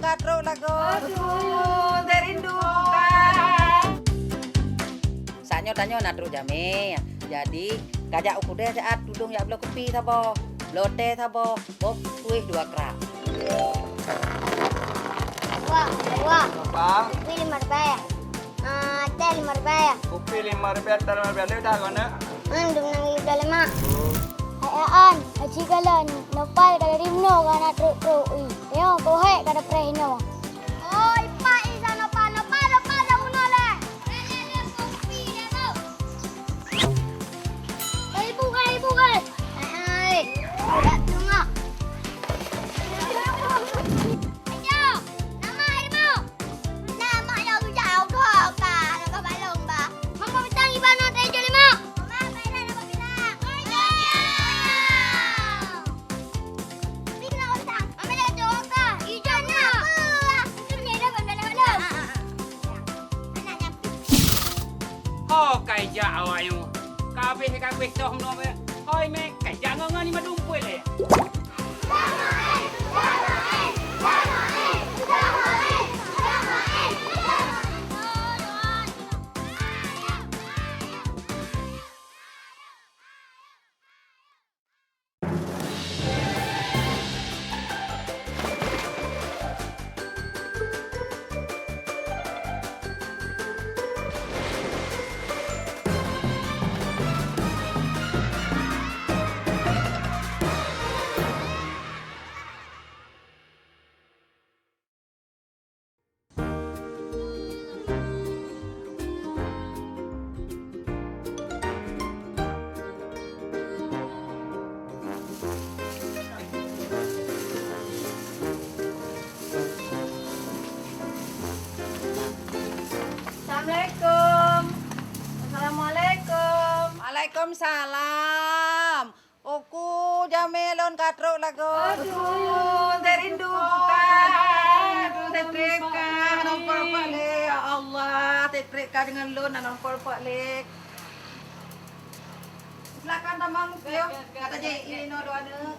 katrok lagu. Aduh, saya rindu bukan. Saknyo tanyo natruk jame. Jadi, kajak aku deh saat tudung ya belok kopi tabo. Lote tabo, bob kuih 2 kerak. Wah, Bang, kopi 5 rupiah. Teh 5 rupiah. kopi 5 rupiah, tar 5 rupiah, lu dah kau nak? Andum nang udah lima. Hayaan, aji kalan, nopal kada rimno kana truk. Yo, kohe kada prehino. Oi, pak isa nopal yang munole. Kopi dia tu. Ibu kan. Hai. Tak tunggu. Ayo, nama harimau. Nama yang jauh kau kan, kau balong ba. Mama bintang ibano tejo lima. Ho kai ja awayu. Kabeh toh no be. Hoi me kai ja nganga ni madumpui le. Assalamualaikum. Assalamualaikum. Waalaikumsalam. Oku jamelon katrok lagu. Aduh, saya rindu bukan. Saya treka nombor balik. Ya Allah, saya treka dengan lon nombor balik. Silakan tamang yo. Kata je ini no doa ne.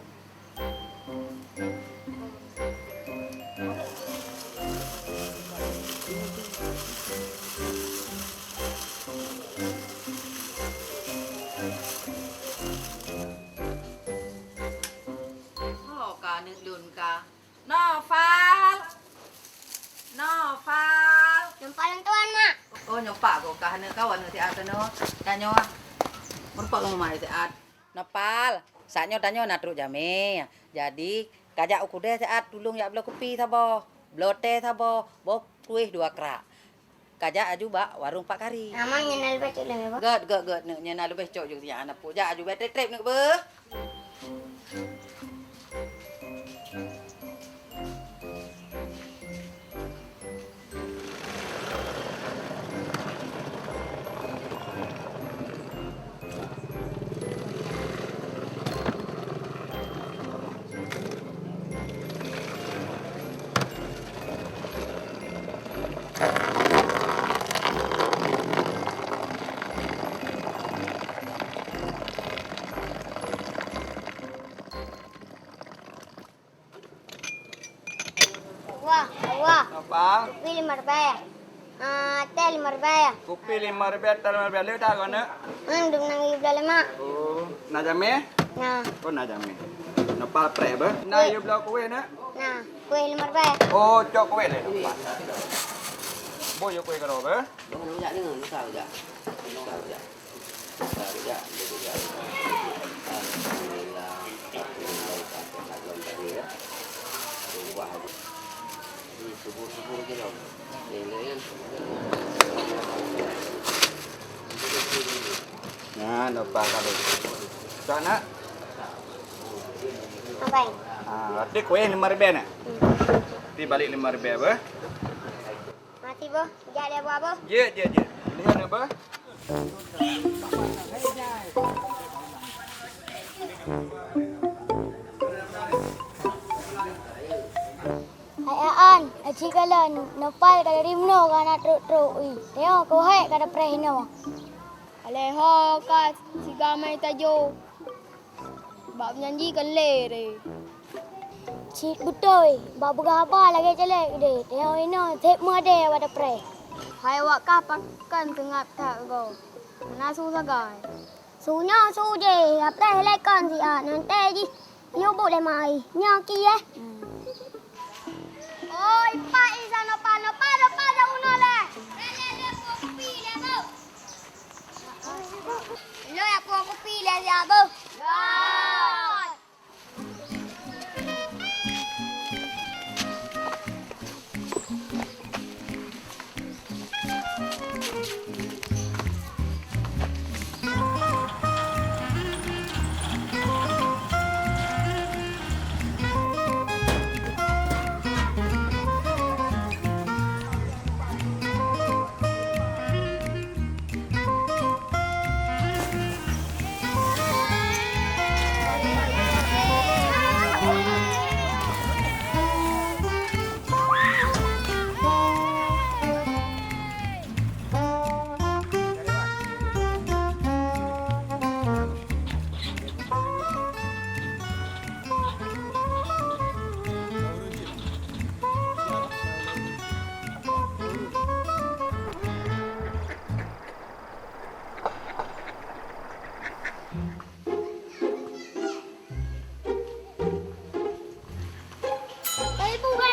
Noval. Nampak yang tuan mak. Oh nyompak ko kahana kawan ti at no. Tanyo. Merpak mo mai ti at. Nopal. Saknyo tanyo natruk jame. Jadi kajak aku deh saat tulung ya belok kopi tabo. Blote tabo, bob kuih 2 kerak. Kajak aju ba warung Pak Kari. Namanya nal baca lagi ba. Ged nya lebih cok juga ya anak pu. Ja aju ba trep nek be. Wah, Bang, kopi 5 rupiah. Teh 5 rupiah. kopi 5 rupiah, tar 5 rupiah, lu dah kau nak? Andum nang udah lima. Oh, nak jame? Nah, Oh, nak jame. Nopal pre be. Nak you blok kuih nak? kue 5 rupiah. Oh, cok kuih le. Boy you kuih karo be. Nah, nopal karo. Cok nak? Apa ini? Berarti kuih 5 rupiah nak? Ti balik 5 rupiah be. Mati boh, jadi apa? Je. Lihat apa? Hayaan, aji kalan, nopal kada rimno kana truk. Yo, kohe kada prehino. Aleho kat si gamay tayo. Bab nyanyi kan le re. si betul. Bak berapa lagi celek dia. Tengok ini, tep made pada pre. Hai wak kapakan tengap tak go. Mana susah gai. Sunya su je, apa lekan si nanti ji. Yo boleh mai. Nyaki Oi, pak isa no pa uno le. Le kopi le bu. Lo ya kopi le ya bu.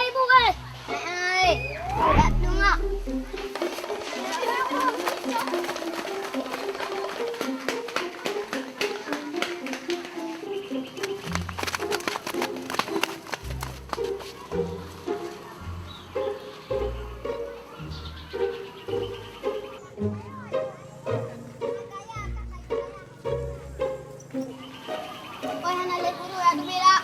Ibu gai. Ai. Tak tengok. Oi, hana le guru ya bela.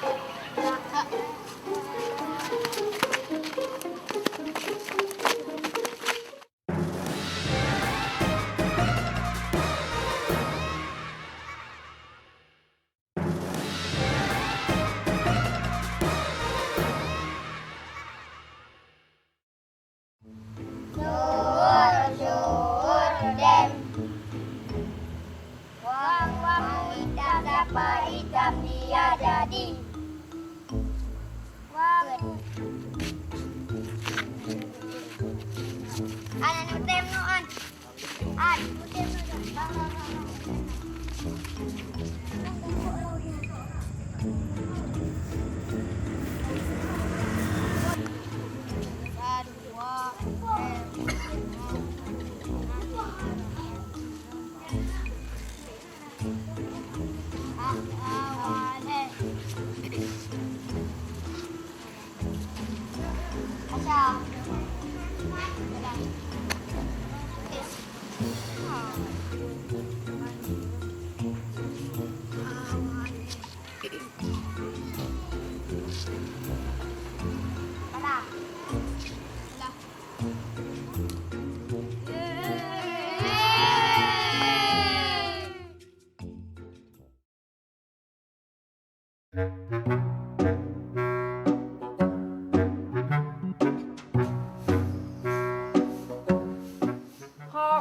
Hitam dia jadi. Anak nutem no an. Nutem no.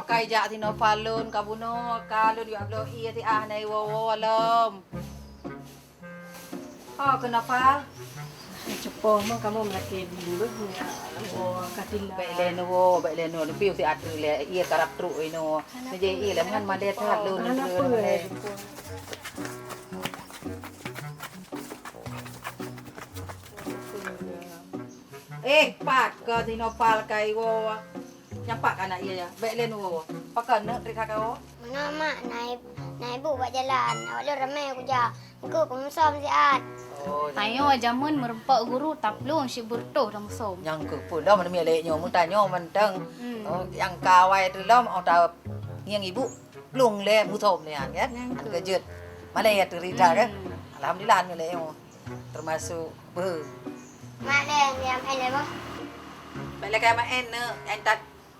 Kai jak thì nó pha luôn cả bún nó ca luôn dọc lo ia thì này wo lom. Ke nó pha. Cepo mong kamu melaki dulu punya katil Bậy lên nó piu thì từ le ia karap trui nó. Bây giờ ia là ngăn mà đét thật luôn rồi. Pak ke thì nó pha kai wo. Nyampak anak iya ya. Baik len wo. Pakan nak rika kau. Mana mak naik bu buat jalan. Awak lu ramai aku ja. Aku som si Ad. Oh. Ayo jamun merempak guru taplung si burto dong som. Yang ke pun dah mana mi le nyo mun ta nyo man teng. Yang kawai tu lam au ta nghiêng ibu lung le mu thom le kan. An kejut. Mana ya tu rita kan. Alhamdulillah mi le nyo. Termasuk ber. Mak le yang ele bu. Baik le kai ma en ne. Anh ta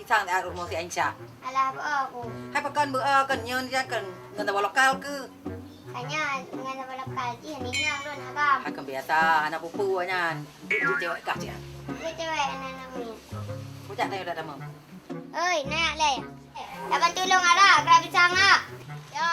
sang tại rumah si anh cha. Alah apa aku. Hai pakan kan nyon dia kan ngan ta lokal ke. Hanya dengan apa lokal ji ni nang don agam. Hai kan biasa anak pupu nya. Itu cewek kah dia. Ni cewek anak ni. Bocah dah dah demam. Oi, nak le. Dapat tolong ada, kerap sanga. Ya.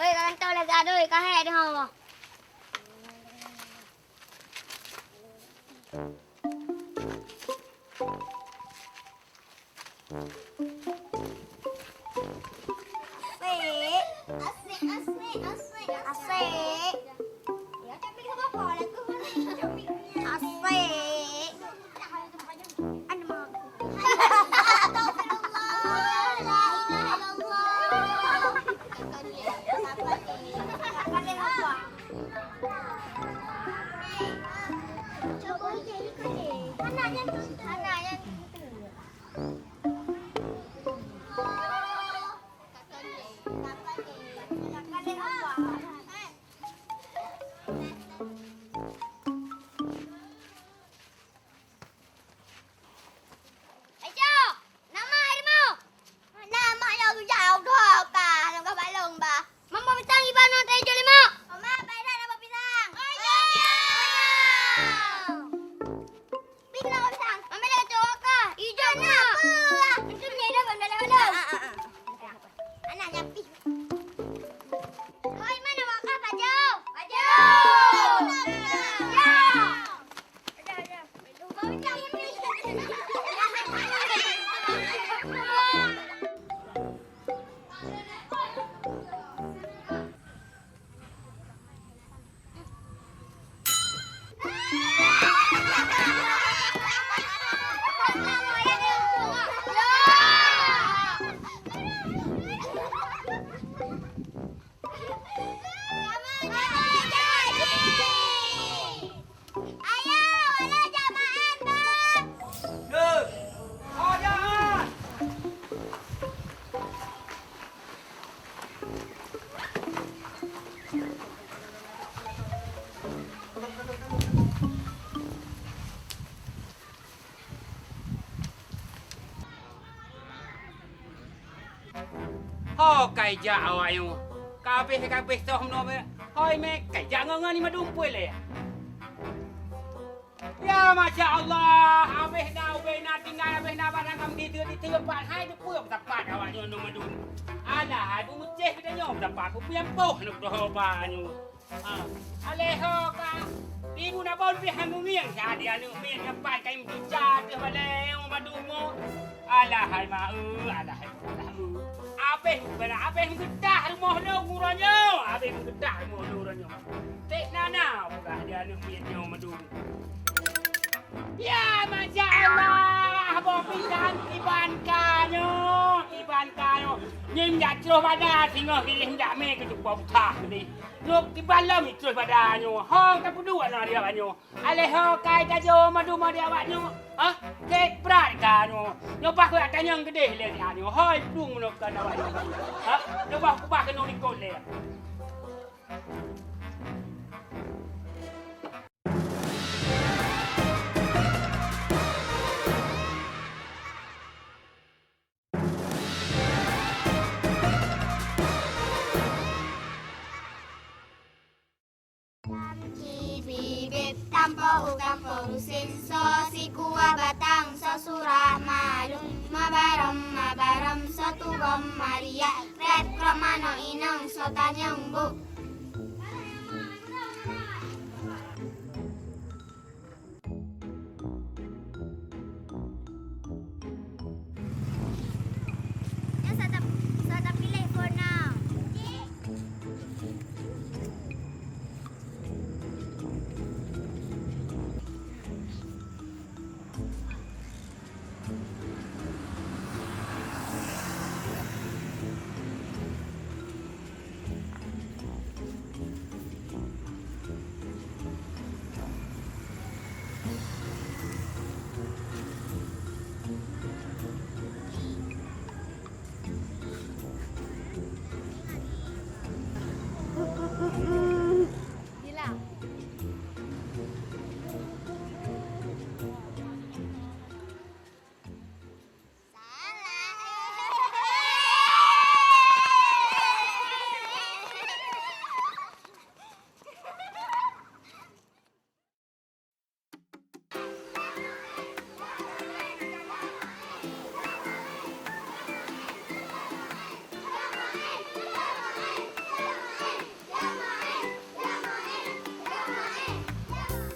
Ôi, các tôi là ra đôi, các hẹ đi hò. Asik. Ya, tapi kamu apa lagi? Asik. Anda mau? Astagfirullah, la ilaha illallah. Kalian apa? Coba jadi kalian. Anaknya. Ho kai ja awayu. Kabeh toh no me. Hoi me kai ja ngan ni madumpui le. Ya masya Allah, abeh na tinggal abeh na barang kam di tempat hai tu puak tempat awaknya no madun. Alah, ibu muceh kita nyom tempat ku piam poh nuk doh banyu. Aleho ka. Ibu na bon pi hamu miang jadi anu miang tempat kai mja tu bale madun mo. Alah hai ma alah hai. Abeh gedah rumah lo nguranyo. Abeh gedah rumah lo nguranyo. Tek nana bukan dia anu miang madun. Ya, Masya Allah, abang pindahan iban kanyo. Nyim dak terus pada singoh kiri hendak me ke jumpa butah ni. Nuk di balam terus badanyo. Hong tak pedua na dia banyo. Ale ho kai kajo madu dia banyo. Ah, kek berat kanyo. Nyopah ku tanyang gede le dia. Hoi dung nok kan banyo. Ha, nyopah ku bah keno nikol le. Tampo rusin so si kuah batang so surah malum mabaram so tugom Maria red kromano inang so tanyang bu. Saya pilih for now.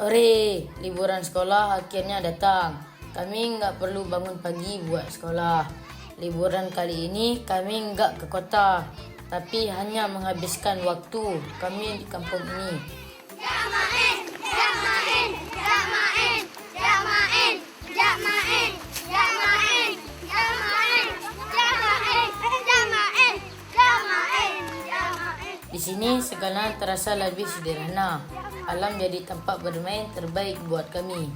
Hore, liburan sekolah akhirnya datang. Kami nggak perlu bangun pagi buat sekolah. Liburan kali ini kami nggak ke kota, tapi hanya menghabiskan waktu kami di kampung ini. Jak main, jak main, jak main, jak main, jak main, jak main, jak main, jak main, jak main, jak main, jak main. Di sini segala terasa lebih sederhana. Alam jadi tempat bermain terbaik buat kami.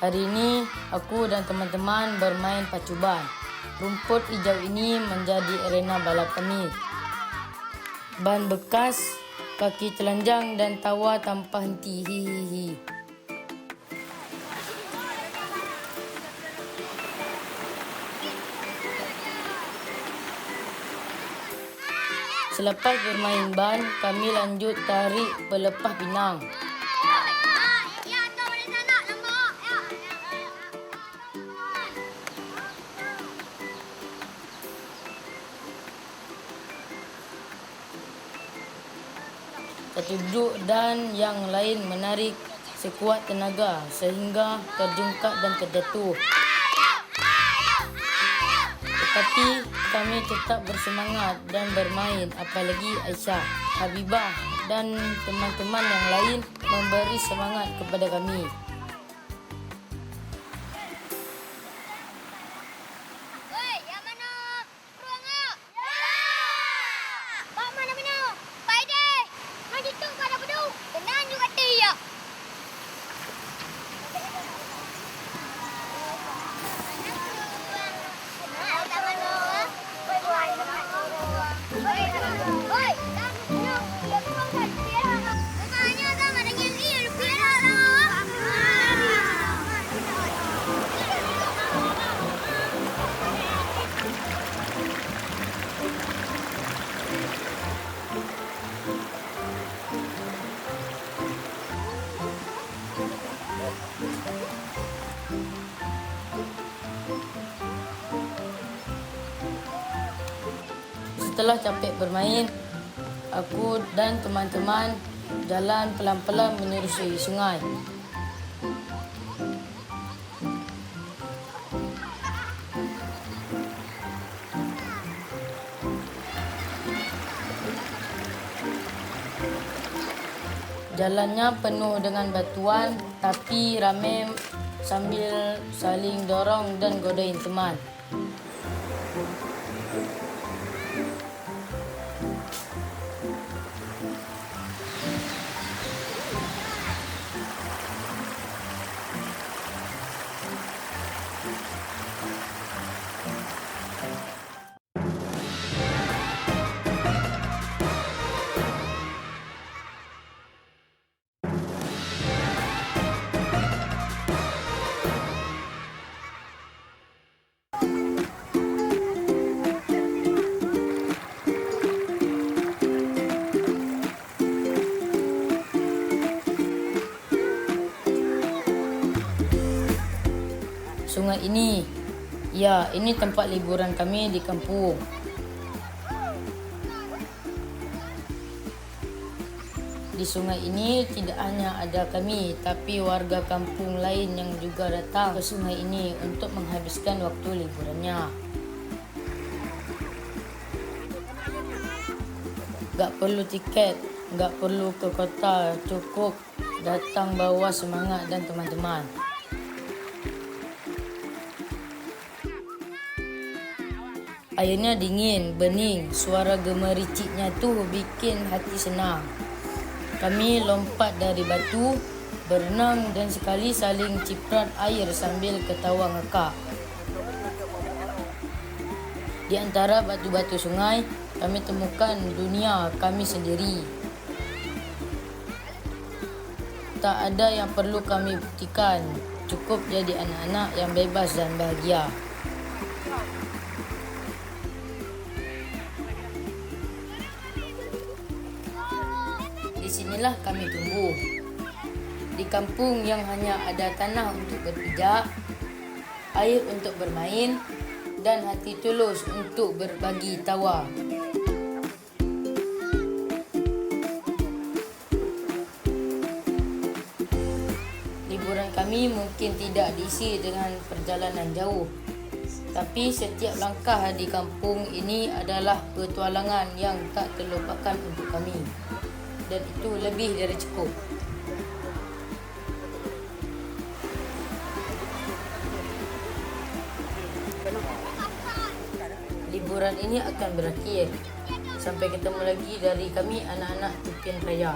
Hari ini aku dan teman-teman bermain pacuban. Rumput hijau ini menjadi arena balap kami. Ban bekas, kaki telanjang dan tawa tanpa henti. Hihihi. Selepas bermain ban, kami lanjut tarik pelepah pinang. Satu duduk dan yang lain menarik sekuat tenaga sehingga terjungkat dan terjatuh. Tetapi kami tetap bersemangat dan bermain, apalagi Aisyah, Habibah dan teman-teman yang lain memberi semangat kepada kami. Woi, yang mana? Peluang tak? Pak mana? Pak Aidil. Nanti tu kau dah berdua. Tenang juga dia. Setelah capek bermain, aku dan teman-teman jalan pelan-pelan menyusuri sungai. Jalannya penuh dengan batuan, tapi ramai sambil saling dorong dan godain teman. Sungai ini, ya, ini tempat liburan kami di kampung. Di sungai ini tidak hanya ada kami, tapi warga kampung lain yang juga datang ke sungai ini untuk menghabiskan waktu liburannya. Gak perlu tiket, gak perlu ke kota, cukup datang bawa semangat dan teman-teman. Airnya dingin, bening, suara gemericiknya tu bikin hati senang. Kami lompat dari batu, berenang dan sekali saling ciprat air sambil ketawa ngekak. Di antara batu-batu sungai, kami temukan dunia kami sendiri. Tak ada yang perlu kami buktikan, cukup jadi anak-anak yang bebas dan bahagia. Di sinilah kami tumbuh. Di kampung yang hanya ada tanah untuk berpijak, air untuk bermain, dan hati tulus untuk berbagi tawa. Liburan kami mungkin tidak diisi dengan perjalanan jauh, tapi setiap langkah di kampung ini adalah petualangan yang tak terlupakan untuk kami, dan itu lebih dari cukup. Liburan ini akan berakhir. Sampai ketemu lagi dari kami anak-anak Tupian Raya.